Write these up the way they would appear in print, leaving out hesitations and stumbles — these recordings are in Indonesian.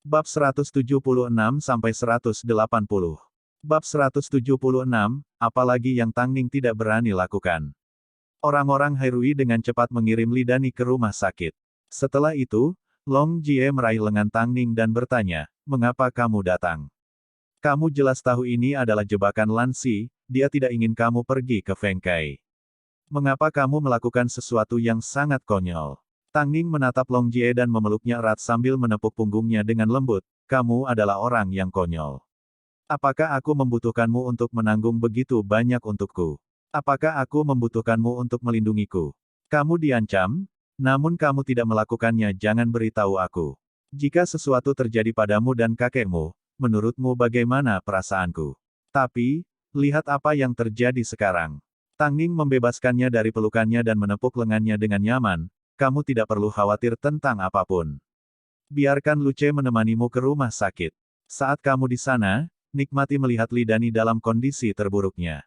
Bab 176-180. Bab 176, apalagi yang Tang Ning tidak berani lakukan. Orang-orang Hairui dengan cepat mengirim Li Dani ke rumah sakit. Setelah itu, Long Jie meraih lengan Tang Ning dan bertanya, "Mengapa kamu datang? Kamu jelas tahu ini adalah jebakan Lan Si, dia tidak ingin kamu pergi ke Feng Kai. Mengapa kamu melakukan sesuatu yang sangat konyol?" Tang Ning menatap Long Jie dan memeluknya erat sambil menepuk punggungnya dengan lembut, "Kamu adalah orang yang konyol. Apakah aku membutuhkanmu untuk menanggung begitu banyak untukku? Apakah aku membutuhkanmu untuk melindungiku? Kamu diancam, namun kamu tidak melakukannya. Jangan beritahu aku. Jika sesuatu terjadi padamu dan kakekmu, menurutmu bagaimana perasaanku? Tapi, lihat apa yang terjadi sekarang." Tang Ning membebaskannya dari pelukannya dan menepuk lengannya dengan nyaman, "Kamu tidak perlu khawatir tentang apapun. Biarkan Luce menemanimu ke rumah sakit. Saat kamu di sana, nikmati melihat Li Dani dalam kondisi terburuknya.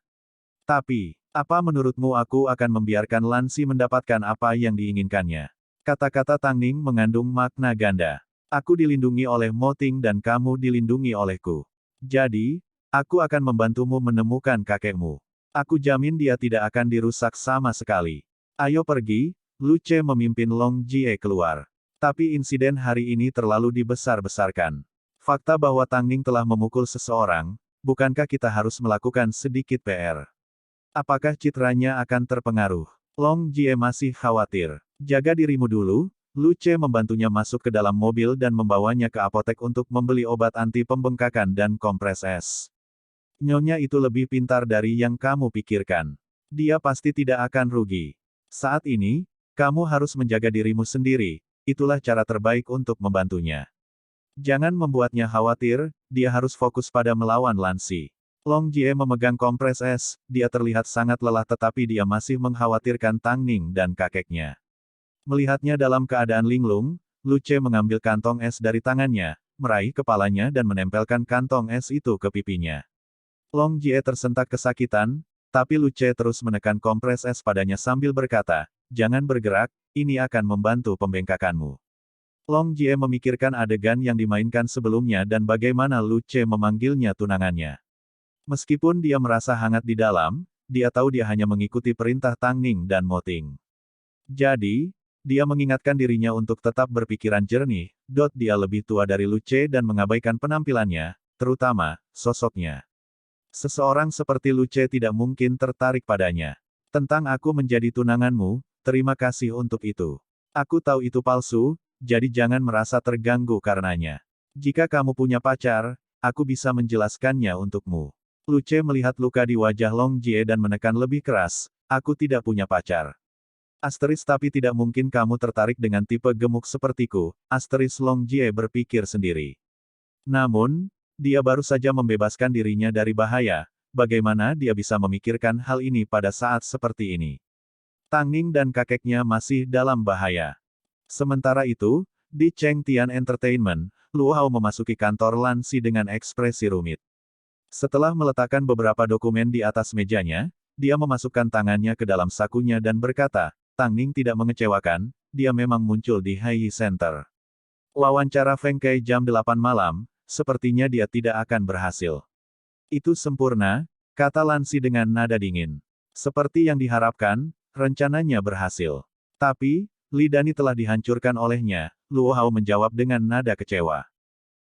Tapi, apa menurutmu aku akan membiarkan Lan Si mendapatkan apa yang diinginkannya?" Kata-kata Tang Ning mengandung makna ganda. "Aku dilindungi oleh Mo Ting dan kamu dilindungi olehku. Jadi, aku akan membantumu menemukan kakekmu. Aku jamin dia tidak akan dirusak sama sekali. Ayo pergi." Luce memimpin Long Jie keluar. Tapi insiden hari ini terlalu dibesar-besarkan. Fakta bahwa Tang Ning telah memukul seseorang, bukankah kita harus melakukan sedikit PR? Apakah citranya akan terpengaruh? Long Jie masih khawatir. "Jaga dirimu dulu." Luce membantunya masuk ke dalam mobil dan membawanya ke apotek untuk membeli obat anti pembengkakan dan kompres es. "Nyonya itu lebih pintar dari yang kamu pikirkan. Dia pasti tidak akan rugi. Saat ini, kamu harus menjaga dirimu sendiri, itulah cara terbaik untuk membantunya. Jangan membuatnya khawatir, dia harus fokus pada melawan Lan Si." Long Jie memegang kompres es, dia terlihat sangat lelah tetapi dia masih mengkhawatirkan Tang Ning dan kakeknya. Melihatnya dalam keadaan linglung, Luce mengambil kantong es dari tangannya, meraih kepalanya dan menempelkan kantong es itu ke pipinya. Long Jie tersentak kesakitan, tapi Luce terus menekan kompres es padanya sambil berkata, "Jangan bergerak, ini akan membantu pembengkakanmu." Long Jie memikirkan adegan yang dimainkan sebelumnya dan bagaimana Luce memanggilnya tunangannya. Meskipun dia merasa hangat di dalam, dia tahu dia hanya mengikuti perintah Tang Ning dan Mo Ting. Jadi, dia mengingatkan dirinya untuk tetap berpikiran jernih, dia lebih tua dari Luce dan mengabaikan penampilannya, terutama, sosoknya. Seseorang seperti Luce tidak mungkin tertarik padanya. "Tentang aku menjadi tunanganmu, terima kasih untuk itu. Aku tahu itu palsu, jadi jangan merasa terganggu karenanya. Jika kamu punya pacar, aku bisa menjelaskannya untukmu." Luce melihat luka di wajah Long Jie dan menekan lebih keras, "Aku tidak punya pacar. Tapi tidak mungkin kamu tertarik dengan tipe gemuk sepertiku." Long Jie berpikir sendiri. Namun, dia baru saja membebaskan dirinya dari bahaya, bagaimana dia bisa memikirkan hal ini pada saat seperti ini? Tang Ning dan kakeknya masih dalam bahaya. Sementara itu, di Cheng Tian Entertainment, Luo Hao memasuki kantor Lan Si dengan ekspresi rumit. Setelah meletakkan beberapa dokumen di atas mejanya, dia memasukkan tangannya ke dalam sakunya dan berkata, "Tang Ning tidak mengecewakan, dia memang muncul di Hai Center. Wawancara Feng Kai jam 8 malam, sepertinya dia tidak akan berhasil." "Itu sempurna," kata Lan Si dengan nada dingin. "Seperti yang diharapkan, rencananya berhasil. Tapi, Li Dani telah dihancurkan olehnya." Luo Hao menjawab dengan nada kecewa.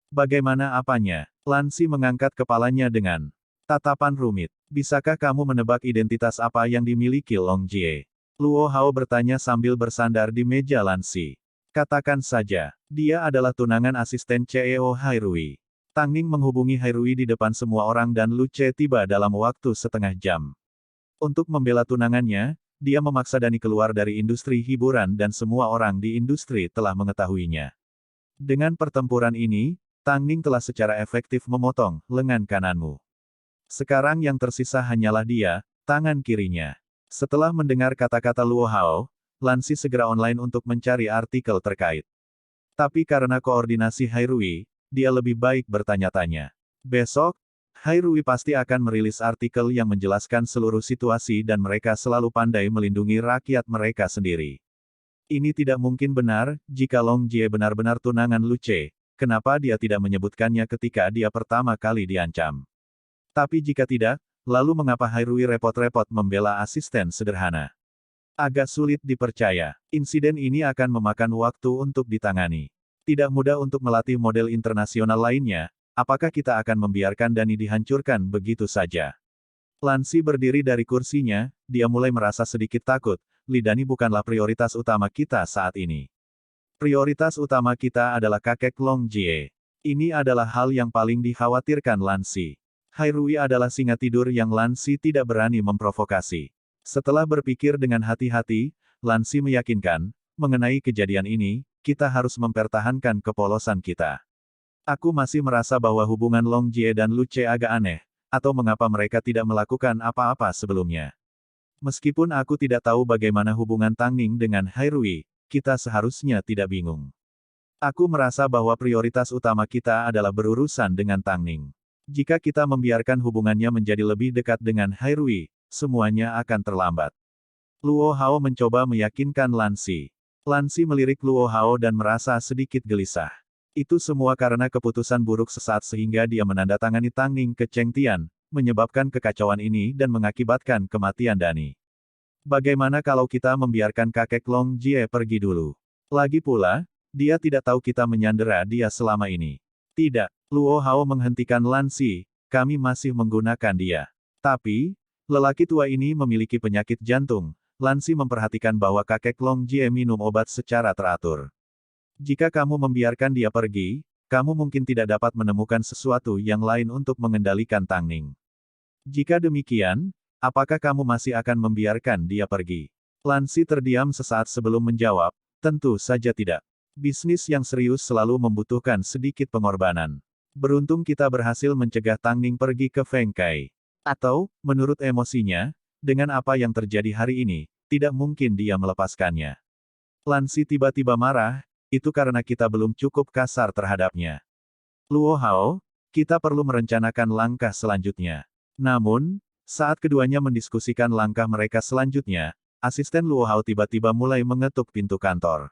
"Bagaimana apanya?" Lan Si mengangkat kepalanya dengan tatapan rumit. "Bisakah kamu menebak identitas apa yang dimiliki Long Jie?" Luo Hao bertanya sambil bersandar di meja Lan Si. "Katakan saja, dia adalah tunangan asisten CEO Hairui." Tang Ning menghubungi Hairui di depan semua orang dan Luce tiba dalam waktu setengah jam. Untuk membela tunangannya, dia memaksa Dani keluar dari industri hiburan dan semua orang di industri telah mengetahuinya. Dengan pertempuran ini, Tang Ning telah secara efektif memotong lengan kananmu. Sekarang yang tersisa hanyalah dia, tangan kirinya. Setelah mendengar kata-kata Luo Hao, Lan Si segera online untuk mencari artikel terkait. Tapi karena koordinasi Hairui, dia lebih baik bertanya-tanya. Besok, Hairui pasti akan merilis artikel yang menjelaskan seluruh situasi dan mereka selalu pandai melindungi rakyat mereka sendiri. Ini tidak mungkin benar, jika Long Jie benar-benar tunangan Luce. kenapa dia tidak menyebutkannya ketika dia pertama kali diancam. Tapi jika tidak, lalu mengapa Hairui repot-repot membela asisten sederhana? Agak sulit dipercaya. Insiden ini akan memakan waktu untuk ditangani. Tidak mudah untuk melatih model internasional lainnya. Apakah kita akan membiarkan Dani dihancurkan begitu saja? Lansi berdiri dari kursinya, dia mulai merasa sedikit takut. Li Dani bukanlah prioritas utama kita saat ini. Prioritas utama kita adalah kakek Long Jie. Ini adalah hal yang paling dikhawatirkan Lansi. Hairui adalah singa tidur yang Lansi tidak berani memprovokasi. Setelah berpikir dengan hati-hati, Lansi meyakinkan, mengenai kejadian ini, kita harus mempertahankan kepolosan kita. Aku masih merasa bahwa hubungan Long Jie dan Lu Ce agak aneh, atau mengapa mereka tidak melakukan apa-apa sebelumnya. Meskipun aku tidak tahu bagaimana hubungan Tang Ning dengan Hairui, kita seharusnya tidak bingung. Aku merasa bahwa prioritas utama kita adalah berurusan dengan Tang Ning. Jika kita membiarkan hubungannya menjadi lebih dekat dengan Hairui, semuanya akan terlambat. Luo Hao mencoba meyakinkan Lansi. Lansi melirik Luo Hao dan merasa sedikit gelisah. Itu semua karena keputusan buruk sesaat sehingga dia menandatangani Tang Ning ke Cheng Tian, menyebabkan kekacauan ini dan mengakibatkan kematian Dani. Bagaimana kalau kita membiarkan kakek Long Jie pergi dulu? Lagi pula, dia tidak tahu kita menyandera dia selama ini. Tidak, Luo Hao menghentikan Lansi, kami masih menggunakan dia. Tapi, lelaki tua ini memiliki penyakit jantung. Lansi memperhatikan bahwa kakek Long Jie minum obat secara teratur. Jika kamu membiarkan dia pergi, kamu mungkin tidak dapat menemukan sesuatu yang lain untuk mengendalikan Tang Ning. Jika demikian, apakah kamu masih akan membiarkan dia pergi? Lansi terdiam sesaat sebelum menjawab, tentu saja tidak. Bisnis yang serius selalu membutuhkan sedikit pengorbanan. Beruntung kita berhasil mencegah Tang Ning pergi ke Feng Kai. Atau, menurut emosinya, dengan apa yang terjadi hari ini, tidak mungkin dia melepaskannya. Lansi tiba-tiba marah, itu karena kita belum cukup kasar terhadapnya. Luo Hao, kita perlu merencanakan langkah selanjutnya. Namun, saat keduanya mendiskusikan langkah mereka selanjutnya, asisten Luo Hao tiba-tiba mulai mengetuk pintu kantor.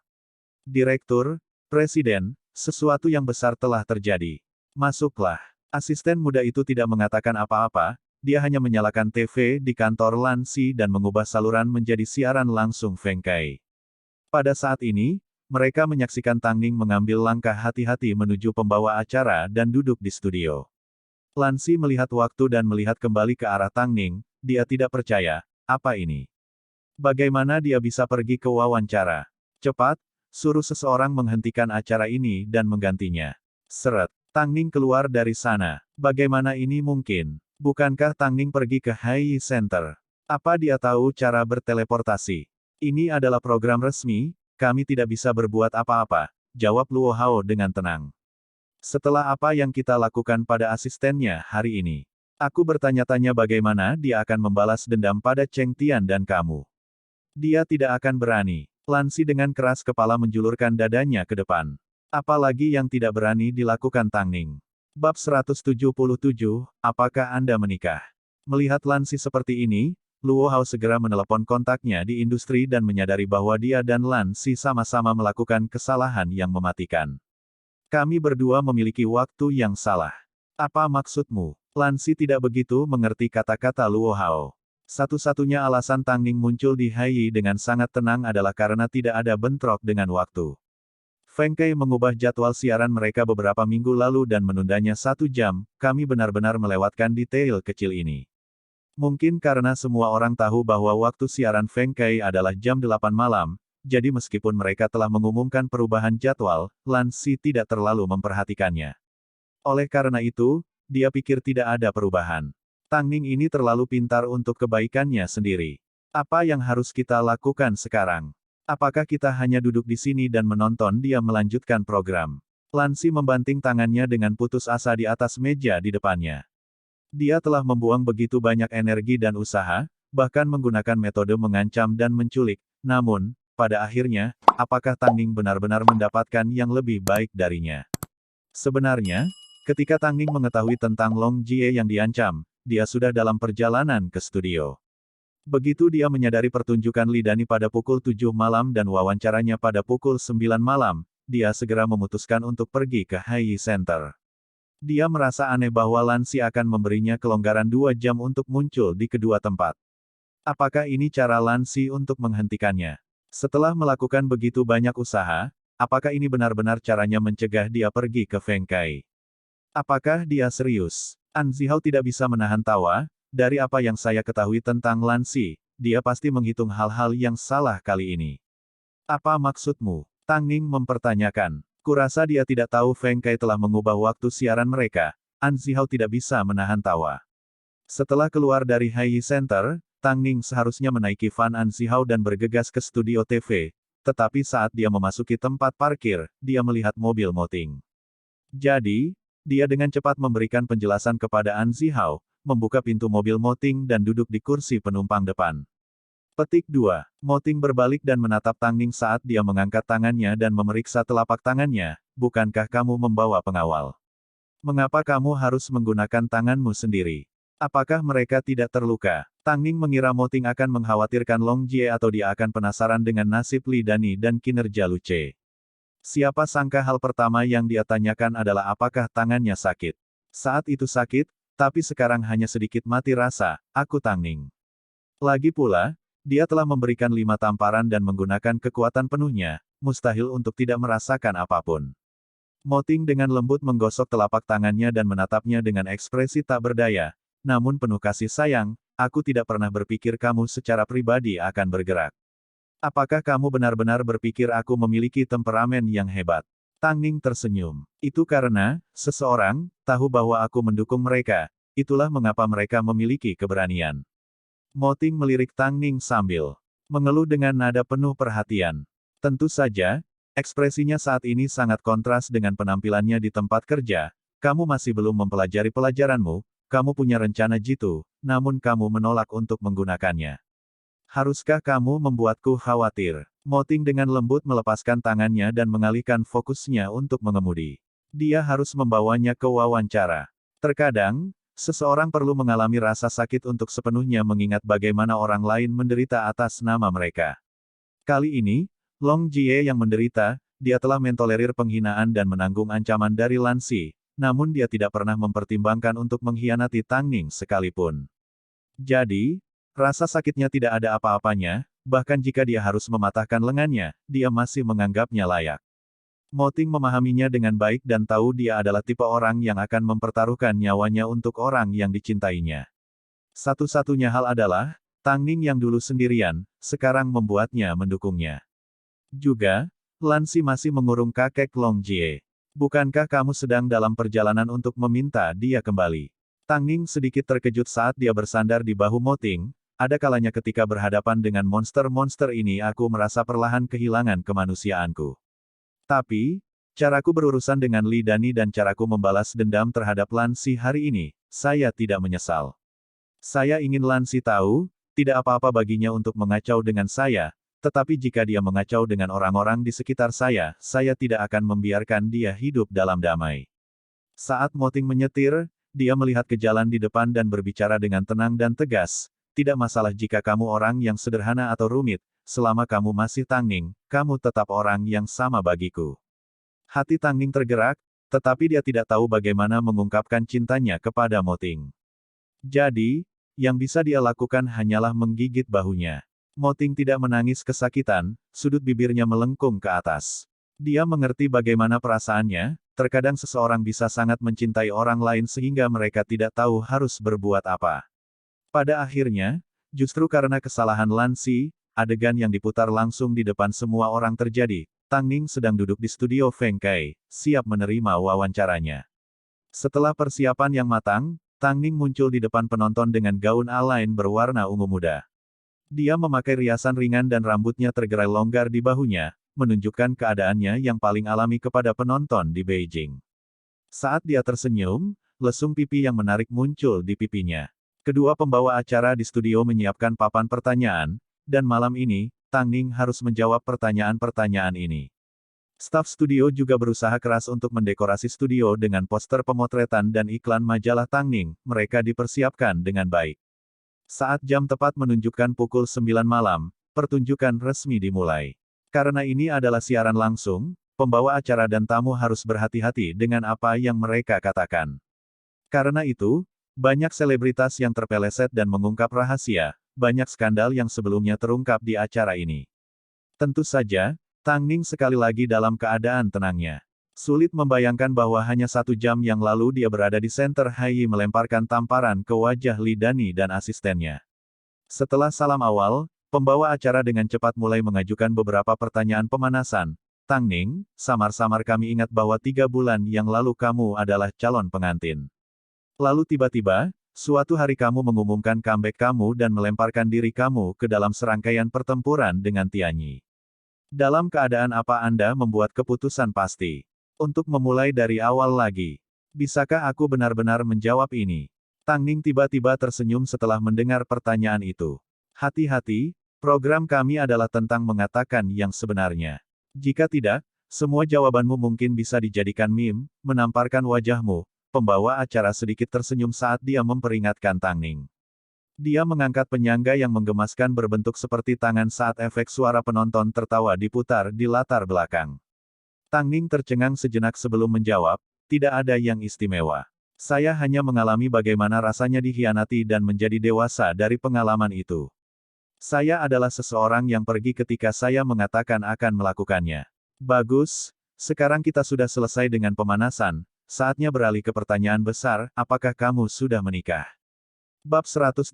Direktur, Presiden, sesuatu yang besar telah terjadi. Masuklah. Asisten muda itu tidak mengatakan apa-apa, dia hanya menyalakan TV di kantor Lansi dan mengubah saluran menjadi siaran langsung Feng Kai. Pada saat ini, mereka menyaksikan Tang Ning mengambil langkah hati-hati menuju pembawa acara dan duduk di studio. Lansi melihat waktu dan melihat kembali ke arah Tang Ning, dia tidak percaya, apa ini? Bagaimana dia bisa pergi ke wawancara? Cepat, suruh seseorang menghentikan acara ini dan menggantinya. Seret, Tang Ning keluar dari sana. Bagaimana ini mungkin? Bukankah Tang Ning pergi ke Hai Center? Apa dia tahu cara berteleportasi? Ini adalah program resmi, kami tidak bisa berbuat apa-apa, jawab Luo Hao dengan tenang. Setelah apa yang kita lakukan pada asistennya hari ini, aku bertanya-tanya bagaimana dia akan membalas dendam pada Cheng Tian dan kamu. Dia tidak akan berani. Lansi dengan keras kepala menjulurkan dadanya ke depan. Apalagi yang tidak berani dilakukan Tang Ning. Bab 177, apakah Anda menikah? Melihat Lansi seperti ini, Luo Hao segera menelepon kontaknya di industri dan menyadari bahwa dia dan Lansi sama-sama melakukan kesalahan yang mematikan. Kami berdua memiliki waktu yang salah. Apa maksudmu? Lansi tidak begitu mengerti kata-kata Luo Hao. Satu-satunya alasan Tang Ning muncul di Hai dengan sangat tenang adalah karena tidak ada bentrok dengan waktu. Feng Kai mengubah jadwal siaran mereka beberapa minggu lalu dan menundanya 1 jam, kami benar-benar melewatkan detail kecil ini. Mungkin karena semua orang tahu bahwa waktu siaran Feng Kai adalah jam 8 malam, jadi meskipun mereka telah mengumumkan perubahan jadwal, Lansi tidak terlalu memperhatikannya. Oleh karena itu, dia pikir tidak ada perubahan. Tang Ning ini terlalu pintar untuk kebaikannya sendiri. Apa yang harus kita lakukan sekarang? Apakah kita hanya duduk di sini dan menonton dia melanjutkan program? Lansi membanting tangannya dengan putus asa di atas meja di depannya. Dia telah membuang begitu banyak energi dan usaha, bahkan menggunakan metode mengancam dan menculik, namun, pada akhirnya, apakah Tang Ning benar-benar mendapatkan yang lebih baik darinya? Sebenarnya, ketika Tang Ning mengetahui tentang Long Jie yang diancam, dia sudah dalam perjalanan ke studio. Begitu dia menyadari pertunjukan Li Dani pada pukul 7 malam dan wawancaranya pada pukul 9 malam, dia segera memutuskan untuk pergi ke Hai Center. Dia merasa aneh bahwa Lansi akan memberinya kelonggaran 2 jam untuk muncul di kedua tempat. Apakah ini cara Lansi untuk menghentikannya? Setelah melakukan begitu banyak usaha, apakah ini benar-benar caranya mencegah dia pergi ke Feng Kai? Apakah dia serius? An Zihao tidak bisa menahan tawa. Dari apa yang saya ketahui tentang Lansi, dia pasti menghitung hal-hal yang salah kali ini. Apa maksudmu? Tang Ning mempertanyakan. Kurasa dia tidak tahu Feng Kai telah mengubah waktu siaran mereka. An Zihao tidak bisa menahan tawa. Setelah keluar dari Hai Center, Tang Ning seharusnya menaiki van An Zihao dan bergegas ke studio TV. Tetapi saat dia memasuki tempat parkir, dia melihat mobil Moting. Jadi, dia dengan cepat memberikan penjelasan kepada An Zihao, membuka pintu mobil Moting dan duduk di kursi penumpang depan. Petik 2. Moting berbalik dan menatap Tang Ning saat dia mengangkat tangannya dan memeriksa telapak tangannya. Bukankah kamu membawa pengawal? Mengapa kamu harus menggunakan tanganmu sendiri? Apakah mereka tidak terluka? Tang Ning mengira Moting akan mengkhawatirkan Long Jie atau dia akan penasaran dengan nasib Li Dani dan kinerja Lu Ce. Siapa sangka hal pertama yang dia tanyakan adalah apakah tangannya sakit. Saat itu sakit, tapi sekarang hanya sedikit mati rasa, aku Tang Ning. Lagi pula, dia telah memberikan 5 tamparan dan menggunakan kekuatan penuhnya, mustahil untuk tidak merasakan apapun. Moting dengan lembut menggosok telapak tangannya dan menatapnya dengan ekspresi tak berdaya, namun penuh kasih sayang, aku tidak pernah berpikir kamu secara pribadi akan bergerak. Apakah kamu benar-benar berpikir aku memiliki temperamen yang hebat? Tang Ning tersenyum. Itu karena, seseorang, tahu bahwa aku mendukung mereka, itulah mengapa mereka memiliki keberanian. Moting melirik Tang Ning sambil mengeluh dengan nada penuh perhatian. Tentu saja, ekspresinya saat ini sangat kontras dengan penampilannya di tempat kerja. Kamu masih belum mempelajari pelajaranmu, kamu punya rencana jitu, namun kamu menolak untuk menggunakannya. Haruskah kamu membuatku khawatir? Moting dengan lembut melepaskan tangannya dan mengalihkan fokusnya untuk mengemudi. Dia harus membawanya ke wawancara. Terkadang, seseorang perlu mengalami rasa sakit untuk sepenuhnya mengingat bagaimana orang lain menderita atas nama mereka. Kali ini, Long Jie yang menderita, dia telah mentolerir penghinaan dan menanggung ancaman dari Lansi, namun dia tidak pernah mempertimbangkan untuk mengkhianati Tang Ning sekalipun. Jadi, rasa sakitnya tidak ada apa-apanya, bahkan jika dia harus mematahkan lengannya, dia masih menganggapnya layak. Moting memahaminya dengan baik dan tahu dia adalah tipe orang yang akan mempertaruhkan nyawanya untuk orang yang dicintainya. Satu-satunya hal adalah, Tang Ning yang dulu sendirian, sekarang membuatnya mendukungnya. Juga, Lansi masih mengurung kakek Long Jie. Bukankah kamu sedang dalam perjalanan untuk meminta dia kembali? Tang Ning sedikit terkejut saat dia bersandar di bahu Moting. Ada kalanya ketika berhadapan dengan monster-monster ini aku merasa perlahan kehilangan kemanusiaanku. Tapi, caraku berurusan dengan Li Dani dan caraku membalas dendam terhadap Lansi hari ini, saya tidak menyesal. Saya ingin Lansi tahu, tidak apa-apa baginya untuk mengacau dengan saya, tetapi jika dia mengacau dengan orang-orang di sekitar saya tidak akan membiarkan dia hidup dalam damai. Saat Moting menyetir, dia melihat ke jalan di depan dan berbicara dengan tenang dan tegas. Tidak masalah jika kamu orang yang sederhana atau rumit, selama kamu masih Tang Ning, kamu tetap orang yang sama bagiku. Hati Tang Ning tergerak, tetapi dia tidak tahu bagaimana mengungkapkan cintanya kepada Moting. Jadi, yang bisa dia lakukan hanyalah menggigit bahunya. Moting tidak menangis kesakitan, sudut bibirnya melengkung ke atas. Dia mengerti bagaimana perasaannya, terkadang seseorang bisa sangat mencintai orang lain sehingga mereka tidak tahu harus berbuat apa. Pada akhirnya, justru karena kesalahan Lansi, adegan yang diputar langsung di depan semua orang terjadi. Tang Ning sedang duduk di studio Feng Kai, siap menerima wawancaranya. Setelah persiapan yang matang, Tang Ning muncul di depan penonton dengan gaun A-line berwarna ungu muda. Dia memakai riasan ringan dan rambutnya tergerai longgar di bahunya, menunjukkan keadaannya yang paling alami kepada penonton di Beijing. Saat dia tersenyum, lesung pipi yang menarik muncul di pipinya. Kedua pembawa acara di studio menyiapkan papan pertanyaan, dan malam ini, Tang Ning harus menjawab pertanyaan-pertanyaan ini. Staf studio juga berusaha keras untuk mendekorasi studio dengan poster pemotretan dan iklan majalah Tang Ning, mereka dipersiapkan dengan baik. Saat jam tepat menunjukkan pukul 9 malam, pertunjukan resmi dimulai. Karena ini adalah siaran langsung, pembawa acara dan tamu harus berhati-hati dengan apa yang mereka katakan. Karena itu, banyak selebritas yang terpeleset dan mengungkap rahasia, banyak skandal yang sebelumnya terungkap di acara ini. Tentu saja, Tang Ning sekali lagi dalam keadaan tenangnya. Sulit membayangkan bahwa hanya 1 jam yang lalu dia berada di Center Hai melemparkan tamparan ke wajah Li Dani dan asistennya. Setelah salam awal, pembawa acara dengan cepat mulai mengajukan beberapa pertanyaan pemanasan. Tang Ning, samar-samar kami ingat bahwa 3 bulan yang lalu kamu adalah calon pengantin. Lalu tiba-tiba, suatu hari kamu mengumumkan comeback kamu dan melemparkan diri kamu ke dalam serangkaian pertempuran dengan Tianyi. Dalam keadaan apa Anda membuat keputusan pasti? Untuk memulai dari awal lagi. Bisakah aku benar-benar menjawab ini? Tang Ning tiba-tiba tersenyum setelah mendengar pertanyaan itu. Hati-hati, program kami adalah tentang mengatakan yang sebenarnya. Jika tidak, semua jawabanmu mungkin bisa dijadikan meme, menamparkan wajahmu. Pembawa acara sedikit tersenyum saat dia memperingatkan Tang Ning. Dia mengangkat penyangga yang menggemaskan berbentuk seperti tangan saat efek suara penonton tertawa diputar di latar belakang. Tang Ning tercengang sejenak sebelum menjawab, tidak ada yang istimewa. Saya hanya mengalami bagaimana rasanya dikhianati dan menjadi dewasa dari pengalaman itu. Saya adalah seseorang yang pergi ketika saya mengatakan akan melakukannya. Bagus, sekarang kita sudah selesai dengan pemanasan, saatnya beralih ke pertanyaan besar, apakah kamu sudah menikah? Bab 178,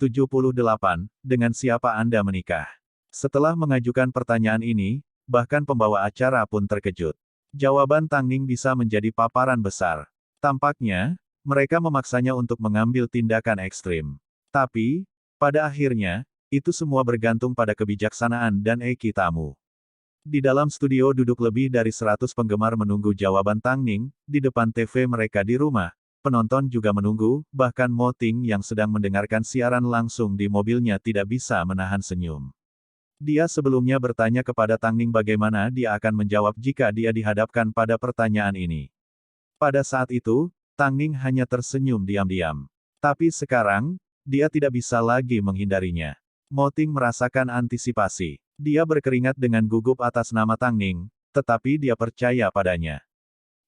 dengan siapa Anda menikah? Setelah mengajukan pertanyaan ini, bahkan pembawa acara pun terkejut. Jawaban Tang Ning bisa menjadi paparan besar. Tampaknya, mereka memaksanya untuk mengambil tindakan ekstrim. Tapi, pada akhirnya, itu semua bergantung pada kebijaksanaan dan EQ tamu. Di dalam studio duduk lebih dari 100 penggemar menunggu jawaban Tang Ning, di depan TV mereka di rumah. Penonton juga menunggu, bahkan Mo Ting yang sedang mendengarkan siaran langsung di mobilnya tidak bisa menahan senyum. Dia sebelumnya bertanya kepada Tang Ning bagaimana dia akan menjawab jika dia dihadapkan pada pertanyaan ini. Pada saat itu, Tang Ning hanya tersenyum diam-diam. Tapi sekarang, dia tidak bisa lagi menghindarinya. Mo Ting merasakan antisipasi. Dia berkeringat dengan gugup atas nama Tang Ning, tetapi dia percaya padanya.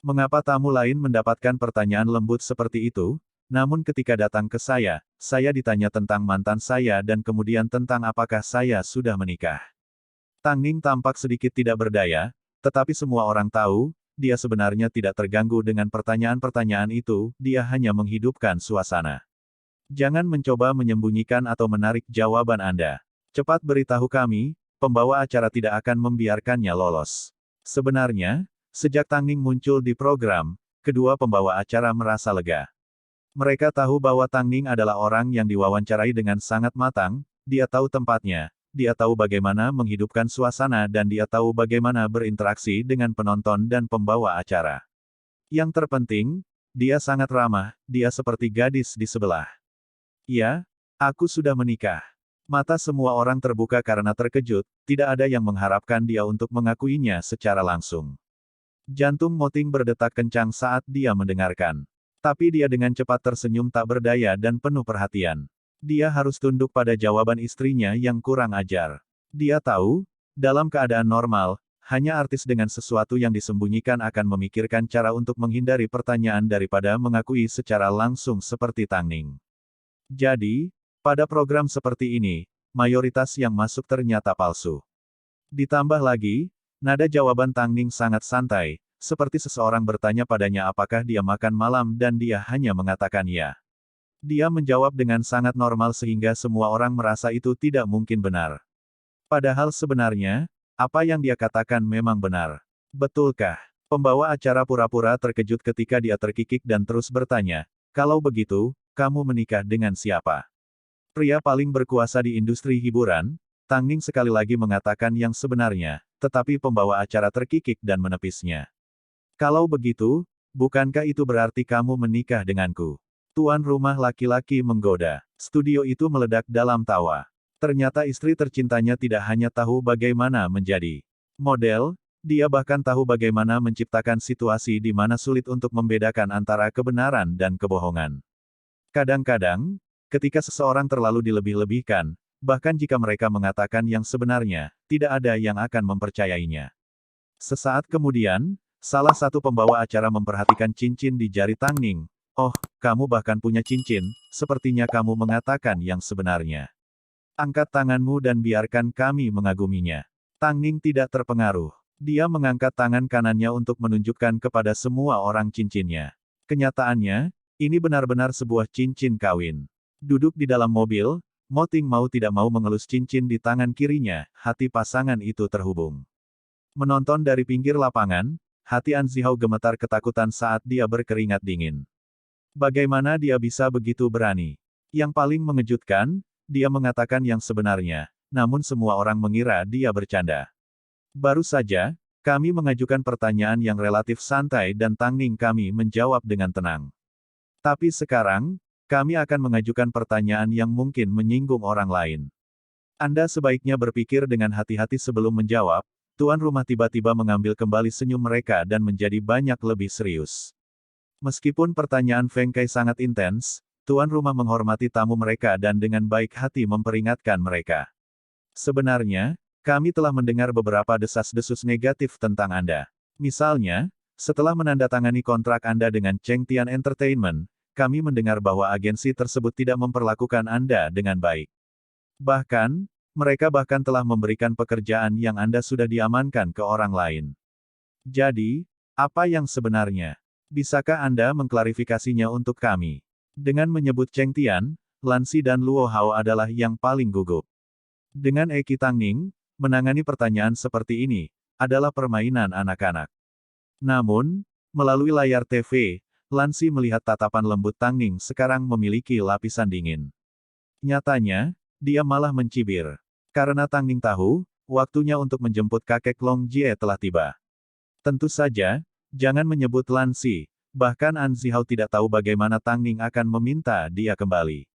Mengapa tamu lain mendapatkan pertanyaan lembut seperti itu? Namun ketika datang ke saya ditanya tentang mantan saya dan kemudian tentang apakah saya sudah menikah. Tang Ning tampak sedikit tidak berdaya, tetapi semua orang tahu, dia sebenarnya tidak terganggu dengan pertanyaan-pertanyaan itu, dia hanya menghidupkan suasana. Jangan mencoba menyembunyikan atau menarik jawaban Anda. Cepat beritahu kami, pembawa acara tidak akan membiarkannya lolos. Sebenarnya, sejak Tang Ning muncul di program, kedua pembawa acara merasa lega. Mereka tahu bahwa Tang Ning adalah orang yang diwawancarai dengan sangat matang, dia tahu tempatnya, dia tahu bagaimana menghidupkan suasana dan dia tahu bagaimana berinteraksi dengan penonton dan pembawa acara. Yang terpenting, dia sangat ramah, dia seperti gadis di sebelah. Ya, aku sudah menikah. Mata semua orang terbuka karena terkejut, tidak ada yang mengharapkan dia untuk mengakuinya secara langsung. Jantung Mo Ting berdetak kencang saat dia mendengarkan. Tapi dia dengan cepat tersenyum tak berdaya dan penuh perhatian. Dia harus tunduk pada jawaban istrinya yang kurang ajar. Dia tahu, dalam keadaan normal, hanya artis dengan sesuatu yang disembunyikan akan memikirkan cara untuk menghindari pertanyaan daripada mengakui secara langsung seperti Tang Ning. Jadi, pada program seperti ini, mayoritas yang masuk ternyata palsu. Ditambah lagi, nada jawaban Tang Ning sangat santai, seperti seseorang bertanya padanya apakah dia makan malam dan dia hanya mengatakan ya. Dia menjawab dengan sangat normal sehingga semua orang merasa itu tidak mungkin benar. Padahal sebenarnya, apa yang dia katakan memang benar. Betulkah? Pembawa acara pura-pura terkejut ketika dia terkikik dan terus bertanya, kalau begitu, kamu menikah dengan siapa? Pria paling berkuasa di industri hiburan, Tang Ning sekali lagi mengatakan yang sebenarnya, tetapi pembawa acara terkikik dan menepisnya. Kalau begitu, bukankah itu berarti kamu menikah denganku? Tuan rumah laki-laki menggoda. Studio itu meledak dalam tawa. Ternyata istri tercintanya tidak hanya tahu bagaimana menjadi model, dia bahkan tahu bagaimana menciptakan situasi di mana sulit untuk membedakan antara kebenaran dan kebohongan. Kadang-kadang, ketika seseorang terlalu dilebih-lebihkan, bahkan jika mereka mengatakan yang sebenarnya, tidak ada yang akan mempercayainya. Sesaat kemudian, Salah satu pembawa acara memperhatikan cincin di jari Tang Ning. Oh, kamu bahkan punya cincin, sepertinya kamu mengatakan yang sebenarnya. Angkat tanganmu dan biarkan kami mengaguminya. Tang Ning tidak terpengaruh. Dia mengangkat tangan kanannya untuk menunjukkan kepada semua orang cincinnya. Kenyataannya, ini benar-benar sebuah cincin kawin. Duduk di dalam mobil, Mo Ting mau tidak mau mengelus cincin di tangan kirinya, hati pasangan itu terhubung. Menonton dari pinggir lapangan, hati An Zihao gemetar ketakutan saat dia berkeringat dingin. Bagaimana dia bisa begitu berani? Yang paling mengejutkan, dia mengatakan yang sebenarnya, namun semua orang mengira dia bercanda. Baru saja, kami mengajukan pertanyaan yang relatif santai dan Tang Ning kami menjawab dengan tenang. Tapi sekarang, kami akan mengajukan pertanyaan yang mungkin menyinggung orang lain. Anda sebaiknya berpikir dengan hati-hati sebelum menjawab. Tuan rumah tiba-tiba mengambil kembali senyum mereka dan menjadi banyak lebih serius. Meskipun pertanyaan Feng Kai sangat intens, tuan rumah menghormati tamu mereka dan dengan baik hati memperingatkan mereka. Sebenarnya, kami telah mendengar beberapa desas-desus negatif tentang Anda. Misalnya, setelah menandatangani kontrak Anda dengan Cheng Tian Entertainment, kami mendengar bahwa agensi tersebut tidak memperlakukan Anda dengan baik. Bahkan, mereka bahkan telah memberikan pekerjaan yang Anda sudah diamankan ke orang lain. Jadi, apa yang sebenarnya? Bisakah Anda mengklarifikasinya untuk kami? Dengan menyebut Cheng Tian, Lan Si dan Luo Hao adalah yang paling gugup. Dengan Eki Tang Ning, menangani pertanyaan seperti ini, adalah permainan anak-anak. Namun, melalui layar TV, Lan Si melihat tatapan lembut Tang Ning sekarang memiliki lapisan dingin. Nyatanya, dia malah mencibir. Karena Tang Ning tahu, waktunya untuk menjemput kakek Long Jie telah tiba. Tentu saja, jangan menyebut Lan Si, bahkan An Zihao tidak tahu bagaimana Tang Ning akan meminta dia kembali.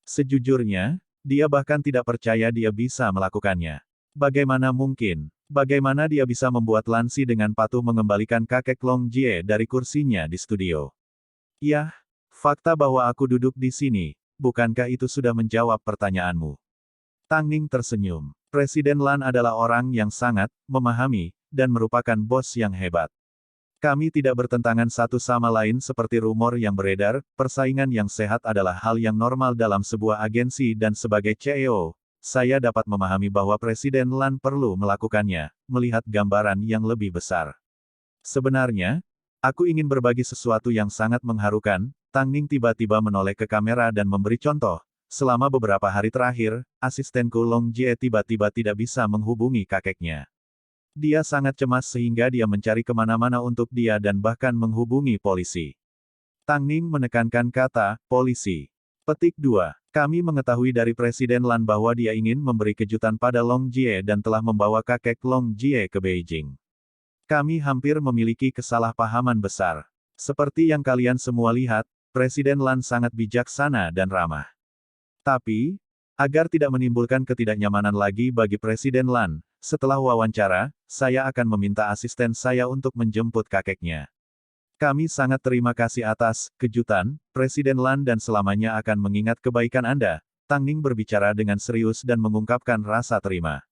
Sejujurnya, dia bahkan tidak percaya dia bisa melakukannya. Bagaimana mungkin? Bagaimana dia bisa membuat Lan Si dengan patuh mengembalikan kakek Long Jie dari kursinya di studio? Yah, fakta bahwa aku duduk di sini, bukankah itu sudah menjawab pertanyaanmu? Tang Ning tersenyum. Presiden Lan adalah orang yang sangat memahami dan merupakan bos yang hebat. Kami tidak bertentangan satu sama lain seperti rumor yang beredar, persaingan yang sehat adalah hal yang normal dalam sebuah agensi dan sebagai CEO, saya dapat memahami bahwa Presiden Lan perlu melakukannya, melihat gambaran yang lebih besar. Sebenarnya, aku ingin berbagi sesuatu yang sangat mengharukan. Tang Ning tiba-tiba menoleh ke kamera dan memberi contoh. Selama beberapa hari terakhir, asistenku Long Jie tiba-tiba tidak bisa menghubungi kakeknya. Dia sangat cemas sehingga dia mencari kemana-mana untuk dia dan bahkan menghubungi polisi. Tang Ning menekankan kata, polisi. Petik 2. Kami mengetahui dari Presiden Lan bahwa dia ingin memberi kejutan pada Long Jie dan telah membawa kakek Long Jie ke Beijing. Kami hampir memiliki kesalahpahaman besar. Seperti yang kalian semua lihat, Presiden Lan sangat bijaksana dan ramah. Tapi, agar tidak menimbulkan ketidaknyamanan lagi bagi Presiden Lan, setelah wawancara, saya akan meminta asisten saya untuk menjemput kakeknya. Kami sangat terima kasih atas kejutan, Presiden Lan dan selamanya akan mengingat kebaikan Anda. Tang Ning berbicara dengan serius dan mengungkapkan rasa terima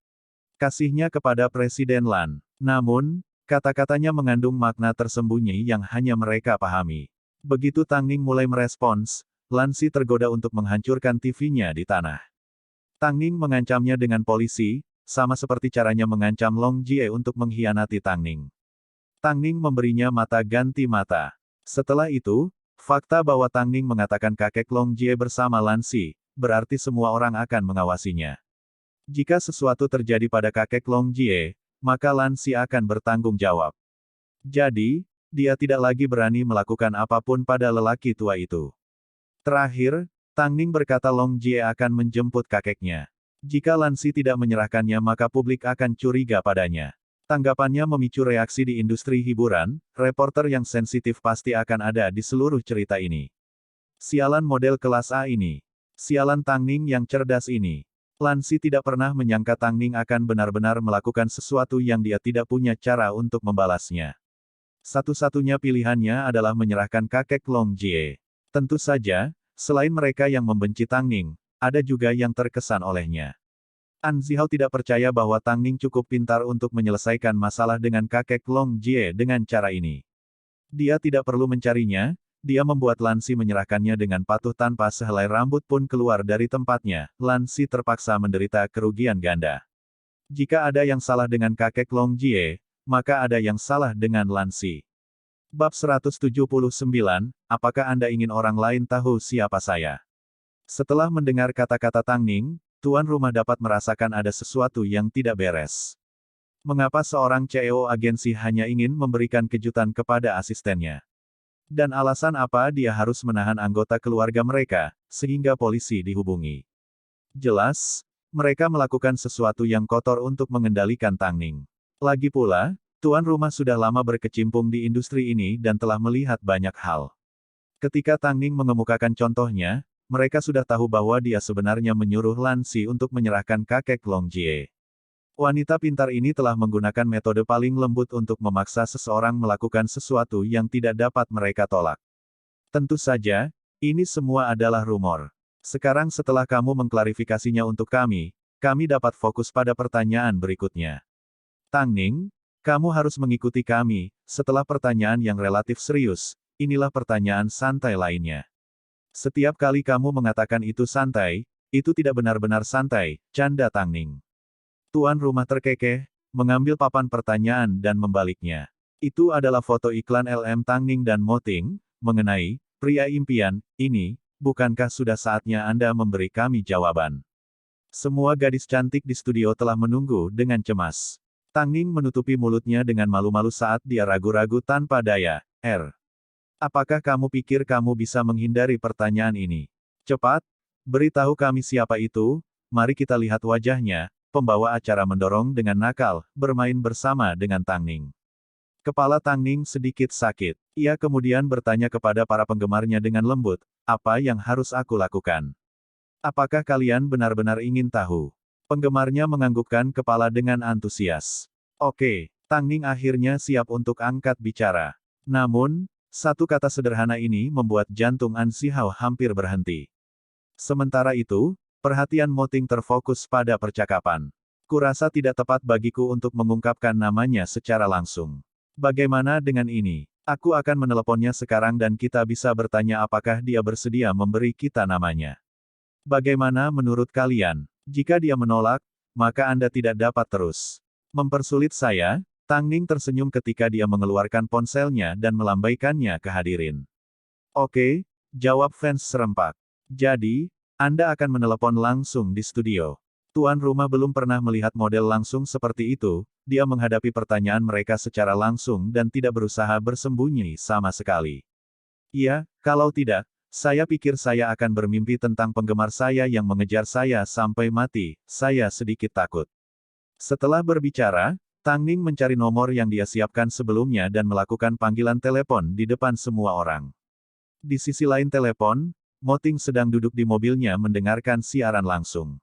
kasihnya kepada Presiden Lan. Namun, kata-katanya mengandung makna tersembunyi yang hanya mereka pahami. Begitu Tang Ning mulai merespons, Lan Si tergoda untuk menghancurkan TV-nya di tanah. Tang Ning mengancamnya dengan polisi, sama seperti caranya mengancam Long Jie untuk mengkhianati Tang Ning. Tang Ning memberinya mata ganti mata. Setelah itu, fakta bahwa Tang Ning mengatakan kakek Long Jie bersama Lan Si, berarti semua orang akan mengawasinya. Jika sesuatu terjadi pada kakek Long Jie, maka Lan Si akan bertanggung jawab. Jadi, dia tidak lagi berani melakukan apapun pada lelaki tua itu. Terakhir, Tang Ning berkata Long Jie akan menjemput kakeknya. Jika Lan Si tidak menyerahkannya maka publik akan curiga padanya. Tanggapannya memicu reaksi di industri hiburan, reporter yang sensitif pasti akan ada di seluruh cerita ini. Sialan model kelas A ini. Sialan Tang Ning yang cerdas ini. Lan Si tidak pernah menyangka Tang Ning akan benar-benar melakukan sesuatu yang dia tidak punya cara untuk membalasnya. Satu-satunya pilihannya adalah menyerahkan kakek Long Jie. Tentu saja, selain mereka yang membenci Tang Ning, ada juga yang terkesan olehnya. An Zihao tidak percaya bahwa Tang Ning cukup pintar untuk menyelesaikan masalah dengan kakek Long Jie dengan cara ini. Dia tidak perlu mencarinya, dia membuat Lan Si menyerahkannya dengan patuh tanpa sehelai rambut pun keluar dari tempatnya. Lan Si terpaksa menderita kerugian ganda. Jika ada yang salah dengan kakek Long Jie, maka ada yang salah dengan Lan Si. Bab 179, apakah Anda ingin orang lain tahu siapa saya? Setelah mendengar kata-kata Tang Ning, tuan rumah dapat merasakan ada sesuatu yang tidak beres. Mengapa seorang CEO agensi hanya ingin memberikan kejutan kepada asistennya? Dan alasan apa dia harus menahan anggota keluarga mereka, sehingga polisi dihubungi? Jelas, mereka melakukan sesuatu yang kotor untuk mengendalikan Tang Ning. Lagi pula, tuan rumah sudah lama berkecimpung di industri ini dan telah melihat banyak hal. Ketika Tang Ning mengemukakan contohnya, mereka sudah tahu bahwa dia sebenarnya menyuruh Lan Si untuk menyerahkan kakek Long Jie. Wanita pintar ini telah menggunakan metode paling lembut untuk memaksa seseorang melakukan sesuatu yang tidak dapat mereka tolak. Tentu saja, ini semua adalah rumor. Sekarang setelah kamu mengklarifikasinya untuk kami dapat fokus pada pertanyaan berikutnya. Tang Ning, kamu harus mengikuti kami. Setelah pertanyaan yang relatif serius, inilah pertanyaan santai lainnya. Setiap kali kamu mengatakan itu santai, itu tidak benar-benar santai, canda Tang Ning. Tuan rumah terkekeh, mengambil papan pertanyaan dan membaliknya. Itu adalah foto iklan LM Tang Ning dan Mo Ting, mengenai pria impian ini. Bukankah sudah saatnya Anda memberi kami jawaban? Semua gadis cantik di studio telah menunggu dengan cemas. Tang Ning menutupi mulutnya dengan malu-malu saat dia ragu-ragu tanpa daya. Apakah kamu pikir kamu bisa menghindari pertanyaan ini? Cepat, beritahu kami siapa itu, mari kita lihat wajahnya. Pembawa acara mendorong dengan nakal, bermain bersama dengan Tang Ning. Kepala Tang Ning sedikit sakit. Ia kemudian bertanya kepada para penggemarnya dengan lembut, apa yang harus aku lakukan? Apakah kalian benar-benar ingin tahu? Penggemarnya menganggukkan kepala dengan antusias. Oke, Tang Ning akhirnya siap untuk angkat bicara. Namun, satu kata sederhana ini membuat jantung An Zihao hampir berhenti. Sementara itu, perhatian Mo Ting terfokus pada percakapan. Kurasa tidak tepat bagiku untuk mengungkapkan namanya secara langsung. Bagaimana dengan ini? Aku akan meneleponnya sekarang dan kita bisa bertanya apakah dia bersedia memberi kita namanya. Bagaimana menurut kalian? Jika dia menolak, maka Anda tidak dapat terus mempersulit saya. Tang Ning tersenyum ketika dia mengeluarkan ponselnya dan melambaikannya ke hadirin. Oke, jawab fans serempak. Jadi, Anda akan menelepon langsung di studio. Tuan rumah belum pernah melihat model langsung seperti itu, dia menghadapi pertanyaan mereka secara langsung dan tidak berusaha bersembunyi sama sekali. Iya, kalau tidak, saya pikir saya akan bermimpi tentang penggemar saya yang mengejar saya sampai mati, saya sedikit takut. Setelah berbicara, Tang Ning mencari nomor yang dia siapkan sebelumnya dan melakukan panggilan telepon di depan semua orang. Di sisi lain telepon, Mo Ting sedang duduk di mobilnya mendengarkan siaran langsung.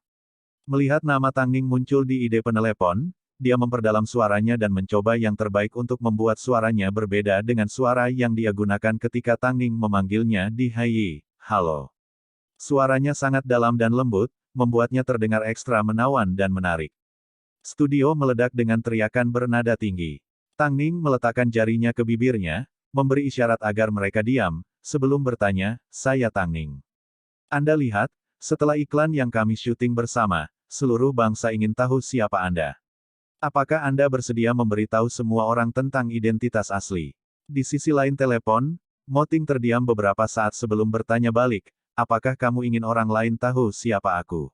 Melihat nama Tang Ning muncul di ide penelepon, dia memperdalam suaranya dan mencoba yang terbaik untuk membuat suaranya berbeda dengan suara yang dia gunakan ketika Tang Ning memanggilnya di Hai, halo. Suaranya sangat dalam dan lembut, membuatnya terdengar ekstra menawan dan menarik. Studio meledak dengan teriakan bernada tinggi. Tang Ning meletakkan jarinya ke bibirnya, memberi isyarat agar mereka diam, sebelum bertanya, saya Tang Ning. Anda lihat, setelah iklan yang kami syuting bersama, seluruh bangsa ingin tahu siapa Anda. Apakah Anda bersedia memberitahu semua orang tentang identitas asli? Di sisi lain telepon, Mo Ting terdiam beberapa saat sebelum bertanya balik, apakah kamu ingin orang lain tahu siapa aku?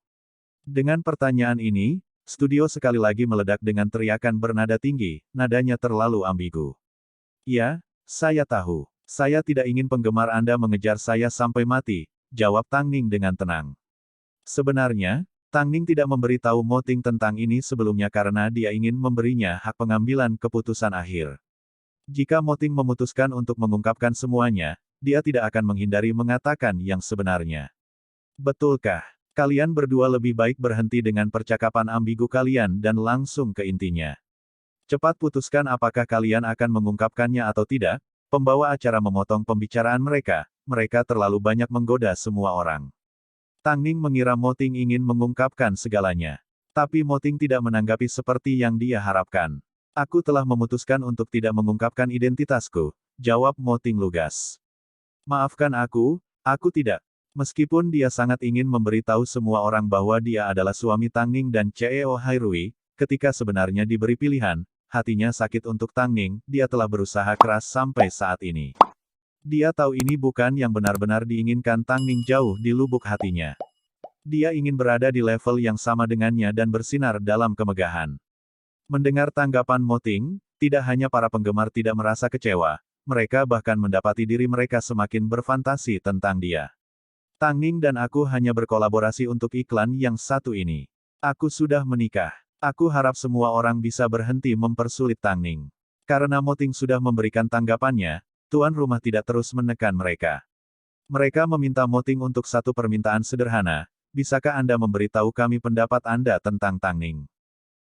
Dengan pertanyaan ini, studio sekali lagi meledak dengan teriakan bernada tinggi, nadanya terlalu ambigu. Ya, saya tahu. Saya tidak ingin penggemar Anda mengejar saya sampai mati, jawab Tang Ning dengan tenang. Sebenarnya, Tang Ning tidak memberitahu Mo Ting tentang ini sebelumnya karena dia ingin memberinya hak pengambilan keputusan akhir. Jika Mo Ting memutuskan untuk mengungkapkan semuanya, dia tidak akan menghindari mengatakan yang sebenarnya. Betulkah? Kalian berdua lebih baik berhenti dengan percakapan ambigu kalian dan langsung ke intinya. Cepat putuskan apakah kalian akan mengungkapkannya atau tidak. Pembawa acara memotong pembicaraan mereka terlalu banyak menggoda semua orang. Tang Ning mengira Mo Ting ingin mengungkapkan segalanya. Tapi Moting tidak menanggapi seperti yang dia harapkan. Aku telah memutuskan untuk tidak mengungkapkan identitasku, jawab Moting lugas. Maafkan aku tidak. Meskipun dia sangat ingin memberitahu semua orang bahwa dia adalah suami Tang Ning dan CEO Hairui, ketika sebenarnya diberi pilihan, hatinya sakit untuk Tang Ning, dia telah berusaha keras sampai saat ini. Dia tahu ini bukan yang benar-benar diinginkan Tang Ning jauh di lubuk hatinya. Dia ingin berada di level yang sama dengannya dan bersinar dalam kemegahan. Mendengar tanggapan Moting, tidak hanya para penggemar tidak merasa kecewa, mereka bahkan mendapati diri mereka semakin berfantasi tentang dia. Tang Ning dan aku hanya berkolaborasi untuk iklan yang satu ini. Aku sudah menikah. Aku harap semua orang bisa berhenti mempersulit Tang Ning. Karena Moting sudah memberikan tanggapannya, tuan rumah tidak terus menekan mereka. Mereka meminta Moting untuk satu permintaan sederhana. Bisakah Anda memberitahu kami pendapat Anda tentang Tang Ning?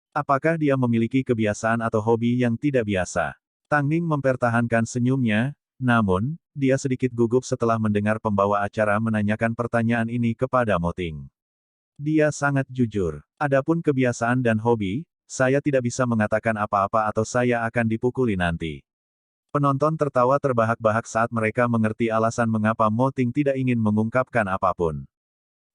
Apakah dia memiliki kebiasaan atau hobi yang tidak biasa? Tang Ning mempertahankan senyumnya, namun, dia sedikit gugup setelah mendengar pembawa acara menanyakan pertanyaan ini kepada Moting. Dia sangat jujur. Adapun kebiasaan dan hobi, saya tidak bisa mengatakan apa-apa atau saya akan dipukuli nanti. Penonton tertawa terbahak-bahak saat mereka mengerti alasan mengapa Moting tidak ingin mengungkapkan apapun.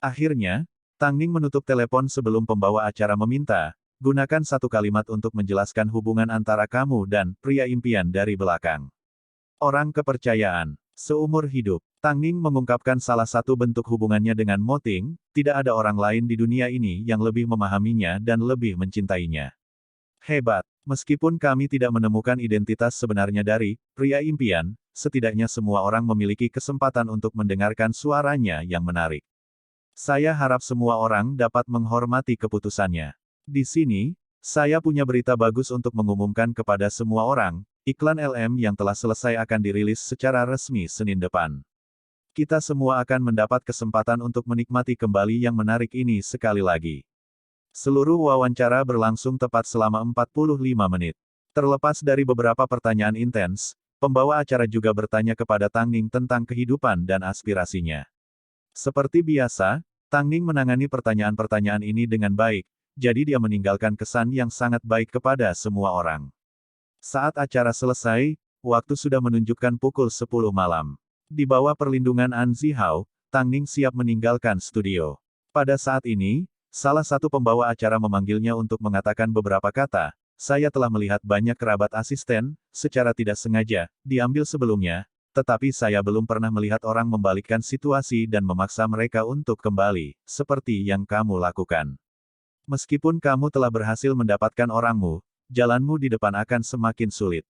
Akhirnya, Tang Ning menutup telepon sebelum pembawa acara meminta, gunakan satu kalimat untuk menjelaskan hubungan antara kamu dan pria impian dari belakang. Orang kepercayaan. Seumur hidup, Tang Ning mengungkapkan salah satu bentuk hubungannya dengan Moting, tidak ada orang lain di dunia ini yang lebih memahaminya dan lebih mencintainya. Hebat, meskipun kami tidak menemukan identitas sebenarnya dari pria impian, setidaknya semua orang memiliki kesempatan untuk mendengarkan suaranya yang menarik. Saya harap semua orang dapat menghormati keputusannya. Di sini, saya punya berita bagus untuk mengumumkan kepada semua orang, iklan LM yang telah selesai akan dirilis secara resmi Senin depan. Kita semua akan mendapat kesempatan untuk menikmati kembali yang menarik ini sekali lagi. Seluruh wawancara berlangsung tepat selama 45 menit. Terlepas dari beberapa pertanyaan intens, pembawa acara juga bertanya kepada Tang Ning tentang kehidupan dan aspirasinya. Seperti biasa, Tang Ning menangani pertanyaan-pertanyaan ini dengan baik, jadi dia meninggalkan kesan yang sangat baik kepada semua orang. Saat acara selesai, waktu sudah menunjukkan pukul 10 malam. Di bawah perlindungan An Zihao, Tang Ning siap meninggalkan studio. Pada saat ini, salah satu pembawa acara memanggilnya untuk mengatakan beberapa kata, saya telah melihat banyak kerabat asisten, secara tidak sengaja, diambil sebelumnya, tetapi saya belum pernah melihat orang membalikkan situasi dan memaksa mereka untuk kembali, seperti yang kamu lakukan. Meskipun kamu telah berhasil mendapatkan orangmu, jalanmu di depan akan semakin sulit.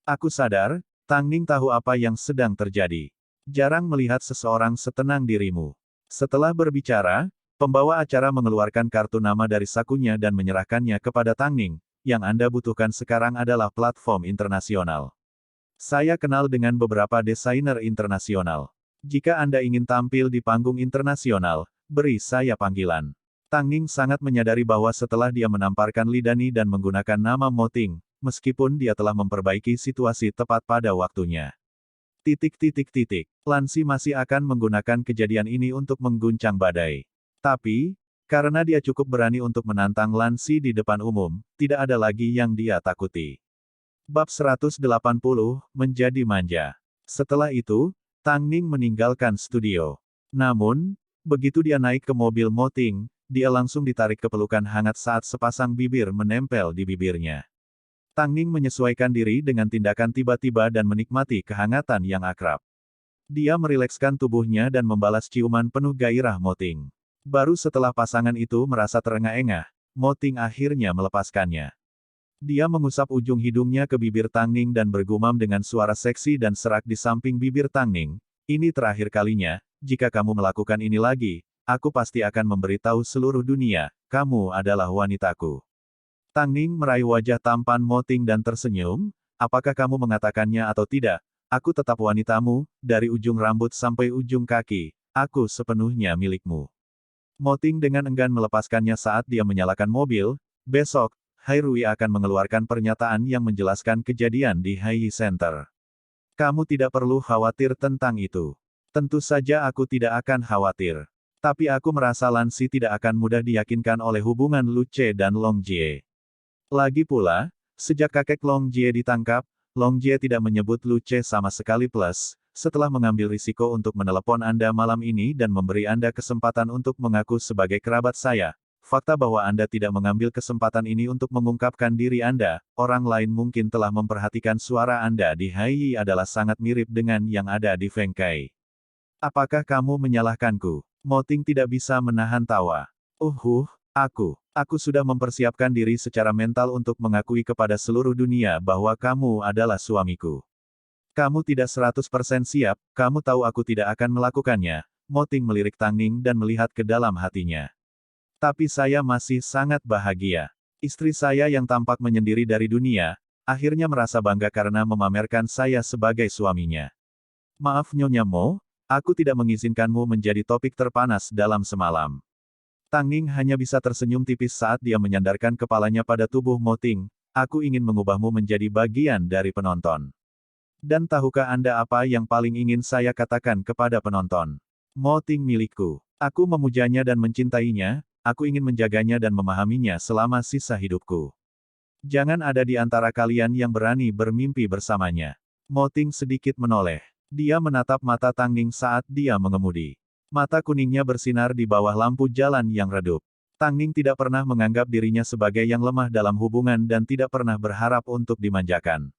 Aku sadar, Tang Ning tahu apa yang sedang terjadi. Jarang melihat seseorang setenang dirimu. Setelah berbicara, pembawa acara mengeluarkan kartu nama dari sakunya dan menyerahkannya kepada Tang Ning. Yang Anda butuhkan sekarang adalah platform internasional. Saya kenal dengan beberapa desainer internasional. Jika Anda ingin tampil di panggung internasional, beri saya panggilan. Tang Ning sangat menyadari bahwa setelah dia menamparkan lidani dan menggunakan nama Moting, meskipun dia telah memperbaiki situasi tepat pada waktunya. Lansi masih akan menggunakan kejadian ini untuk mengguncang badai. Tapi, karena dia cukup berani untuk menantang Lansi di depan umum, tidak ada lagi yang dia takuti. Bab 180, menjadi manja. Setelah itu, Tang Ning meninggalkan studio. Namun, begitu dia naik ke mobil Moting, dia langsung ditarik ke pelukan hangat saat sepasang bibir menempel di bibirnya. Tang Ning menyesuaikan diri dengan tindakan tiba-tiba dan menikmati kehangatan yang akrab. Dia merilekskan tubuhnya dan membalas ciuman penuh gairah Moting. Baru setelah pasangan itu merasa terengah-engah, Moting akhirnya melepaskannya. Dia mengusap ujung hidungnya ke bibir Tang Ning dan bergumam dengan suara seksi dan serak di samping bibir Tang Ning. Ini terakhir kalinya, jika kamu melakukan ini lagi, aku pasti akan memberitahu seluruh dunia, kamu adalah wanitaku. Tang Ning meraih wajah tampan Moting dan tersenyum, apakah kamu mengatakannya atau tidak, aku tetap wanitamu, dari ujung rambut sampai ujung kaki, aku sepenuhnya milikmu. Moting dengan enggan melepaskannya saat dia menyalakan mobil. Besok, Hairui akan mengeluarkan pernyataan yang menjelaskan kejadian di Hai Center. Kamu tidak perlu khawatir tentang itu. Tentu saja aku tidak akan khawatir. Tapi aku merasa Lan Si tidak akan mudah diyakinkan oleh hubungan Lu Ce dan Long Jie. Lagi pula, sejak kakek Long Jie ditangkap, Long Jie tidak menyebut Lu Ce sama sekali plus, setelah mengambil risiko untuk menelepon Anda malam ini dan memberi Anda kesempatan untuk mengaku sebagai kerabat saya. Fakta bahwa Anda tidak mengambil kesempatan ini untuk mengungkapkan diri Anda, orang lain mungkin telah memperhatikan suara Anda di Hai adalah sangat mirip dengan yang ada di Feng Kai. Apakah kamu menyalahkanku? Mo Ting tidak bisa menahan tawa. Aku sudah mempersiapkan diri secara mental untuk mengakui kepada seluruh dunia bahwa kamu adalah suamiku. Kamu tidak 100% siap, kamu tahu aku tidak akan melakukannya. Mo Ting melirik Tang Ning dan melihat ke dalam hatinya. Tapi saya masih sangat bahagia. Istri saya yang tampak menyendiri dari dunia, akhirnya merasa bangga karena memamerkan saya sebagai suaminya. Maaf Nyonya Mo, aku tidak mengizinkanmu menjadi topik terpanas dalam semalam. Tang Ning hanya bisa tersenyum tipis saat dia menyandarkan kepalanya pada tubuh Mo Ting. Aku ingin mengubahmu menjadi bagian dari penonton. Dan tahukah Anda apa yang paling ingin saya katakan kepada penonton? Mo Ting milikku. Aku memujanya dan mencintainya, aku ingin menjaganya dan memahaminya selama sisa hidupku. Jangan ada di antara kalian yang berani bermimpi bersamanya. Mo Ting sedikit menoleh. Dia menatap mata Tang Ning saat dia mengemudi. Mata kuningnya bersinar di bawah lampu jalan yang redup. Tang Ning tidak pernah menganggap dirinya sebagai yang lemah dalam hubungan dan tidak pernah berharap untuk dimanjakan.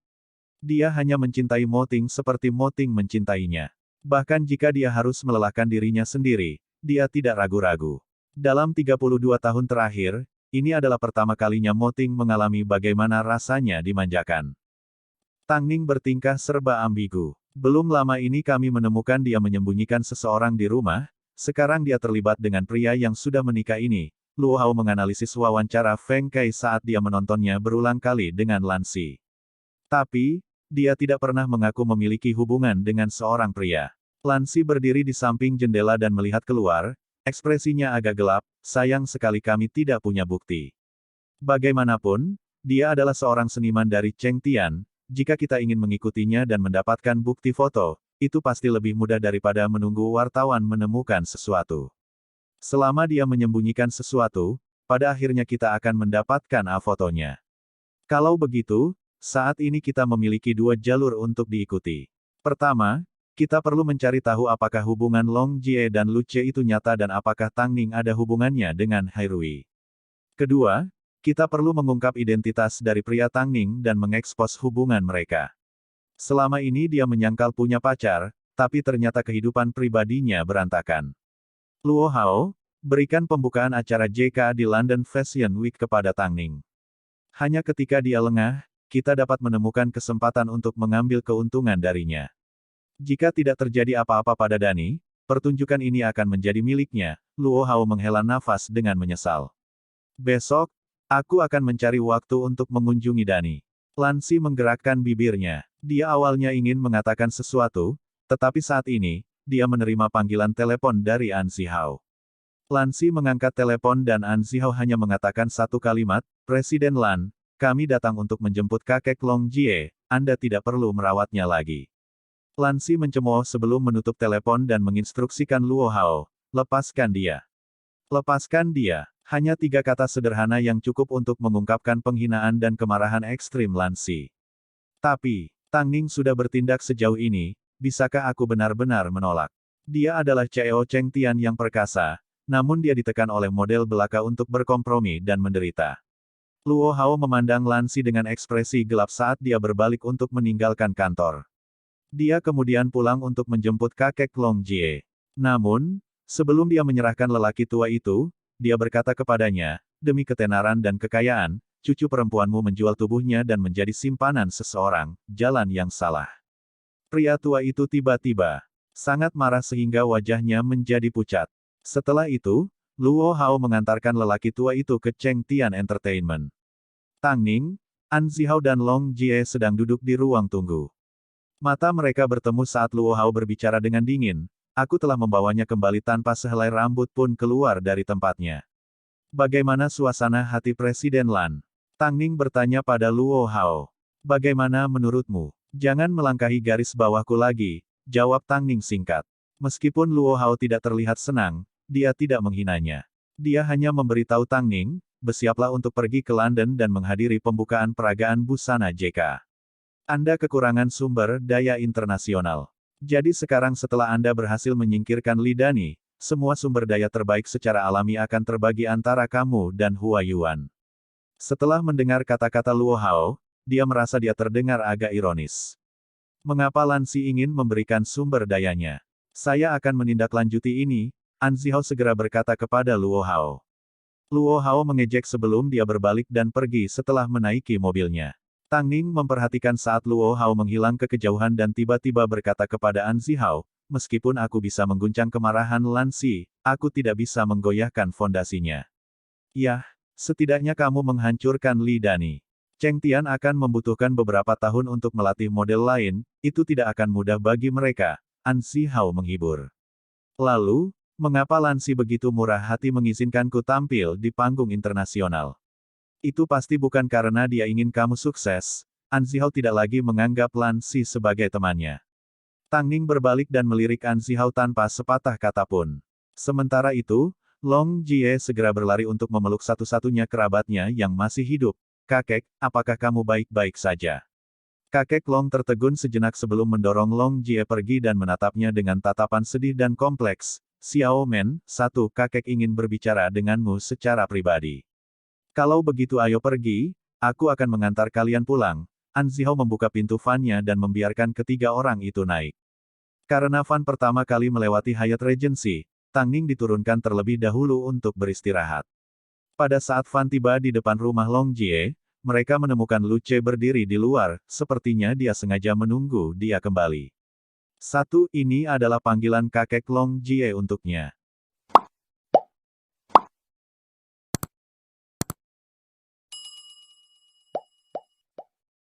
Dia hanya mencintai Mo Ting seperti Mo Ting mencintainya. Bahkan jika dia harus melelahkan dirinya sendiri, dia tidak ragu-ragu. Dalam 32 tahun terakhir, ini adalah pertama kalinya Mo Ting mengalami bagaimana rasanya dimanjakan. Tang Ning bertingkah serba ambigu. Belum lama ini kami menemukan dia menyembunyikan seseorang di rumah, sekarang dia terlibat dengan pria yang sudah menikah ini. Luo Hao menganalisis wawancara Feng Kai saat dia menontonnya berulang kali dengan Lan Si. Tapi, dia tidak pernah mengaku memiliki hubungan dengan seorang pria. Lan Si berdiri di samping jendela dan melihat keluar, ekspresinya agak gelap, sayang sekali kami tidak punya bukti. Bagaimanapun, dia adalah seorang seniman dari Cheng Tian. Jika kita ingin mengikutinya dan mendapatkan bukti foto, itu pasti lebih mudah daripada menunggu wartawan menemukan sesuatu. Selama dia menyembunyikan sesuatu, pada akhirnya kita akan mendapatkan fotonya. Kalau begitu, saat ini kita memiliki dua jalur untuk diikuti. Pertama, kita perlu mencari tahu apakah hubungan Long Jie dan Lu Ce itu nyata dan apakah Tang Ning ada hubungannya dengan Hai Rui. Kedua, kita perlu mengungkap identitas dari pria Tang Ning dan mengekspos hubungan mereka. Selama ini dia menyangkal punya pacar, tapi ternyata kehidupan pribadinya berantakan. Luo Hao, berikan pembukaan acara JK di London Fashion Week kepada Tang Ning. Hanya ketika dia lengah, kita dapat menemukan kesempatan untuk mengambil keuntungan darinya. Jika tidak terjadi apa-apa pada Dani, pertunjukan ini akan menjadi miliknya. Luo Hao menghela nafas dengan menyesal. Besok, aku akan mencari waktu untuk mengunjungi Dani. Lan Si menggerakkan bibirnya. Dia awalnya ingin mengatakan sesuatu, tetapi saat ini, dia menerima panggilan telepon dari An Zihao. Lan Si mengangkat telepon dan An Zihao hanya mengatakan satu kalimat, Presiden Lan, kami datang untuk menjemput kakek Long Jie, Anda tidak perlu merawatnya lagi. Lan Si mencemooh sebelum menutup telepon dan menginstruksikan Luo Hao, lepaskan dia. Lepaskan dia. Hanya 3 kata sederhana yang cukup untuk mengungkapkan penghinaan dan kemarahan ekstrim Lan Si. Tapi, Tang Ning sudah bertindak sejauh ini, bisakah aku benar-benar menolak? Dia adalah CEO Cheng Tian yang perkasa, namun dia ditekan oleh model belaka untuk berkompromi dan menderita. Luo Hao memandang Lan Si dengan ekspresi gelap saat dia berbalik untuk meninggalkan kantor. Dia kemudian pulang untuk menjemput kakek Long Jie. Namun, sebelum dia menyerahkan lelaki tua itu, dia berkata kepadanya, demi ketenaran dan kekayaan, cucu perempuanmu menjual tubuhnya dan menjadi simpanan seseorang, jalan yang salah. Pria tua itu tiba-tiba sangat marah sehingga wajahnya menjadi pucat. Setelah itu, Luo Hao mengantarkan lelaki tua itu ke Cheng Tian Entertainment. Tang Ning, An Zihao dan Long Jie sedang duduk di ruang tunggu. Mata mereka bertemu saat Luo Hao berbicara dengan dingin. Aku telah membawanya kembali tanpa sehelai rambut pun keluar dari tempatnya. Bagaimana suasana hati Presiden Lan? Tang Ning bertanya pada Luo Hao. Bagaimana menurutmu? Jangan melangkahi garis bawahku lagi, jawab Tang Ning singkat. Meskipun Luo Hao tidak terlihat senang, dia tidak menghinanya. Dia hanya memberitahu Tang Ning, bersiaplah untuk pergi ke London dan menghadiri pembukaan peragaan busana JK. Anda kekurangan sumber daya internasional. Jadi sekarang setelah Anda berhasil menyingkirkan Li Dani, semua sumber daya terbaik secara alami akan terbagi antara kamu dan Hua Yuan. Setelah mendengar kata-kata Luo Hao, dia merasa dia terdengar agak ironis. Mengapa Lan Si ingin memberikan sumber dayanya? Saya akan menindaklanjuti ini, An Zihao segera berkata kepada Luo Hao. Luo Hao mengejek sebelum dia berbalik dan pergi setelah menaiki mobilnya. Tang Ning memperhatikan saat Luo Hao menghilang ke kejauhan dan tiba-tiba berkata kepada An Zihao, meskipun aku bisa mengguncang kemarahan Lan Si, aku tidak bisa menggoyahkan fondasinya. Yah, setidaknya kamu menghancurkan Li Dani. Cheng Tian akan membutuhkan beberapa tahun untuk melatih model lain, itu tidak akan mudah bagi mereka, An Zihao menghibur. Lalu, mengapa Lan Si begitu murah hati mengizinkanku tampil di panggung internasional? Itu pasti bukan karena dia ingin kamu sukses. An Zihao tidak lagi menganggap Lan Si sebagai temannya. Tang Ning berbalik dan melirik An Zihao tanpa sepatah kata pun. Sementara itu, Long Jie segera berlari untuk memeluk satu-satunya kerabatnya yang masih hidup. Kakek, apakah kamu baik-baik saja? Kakek Long tertegun sejenak sebelum mendorong Long Jie pergi dan menatapnya dengan tatapan sedih dan kompleks. Xiao Men, kakek ingin berbicara denganmu secara pribadi. Kalau begitu ayo pergi, aku akan mengantar kalian pulang. An Zihao membuka pintu van-nya dan membiarkan ketiga orang itu naik. Karena van pertama kali melewati Hyatt Regency, Tang Ning diturunkan terlebih dahulu untuk beristirahat. Pada saat van tiba di depan rumah Long Jie, mereka menemukan Lu Ce berdiri di luar, sepertinya dia sengaja menunggu dia kembali. Ini adalah panggilan kakek Long Jie untuknya.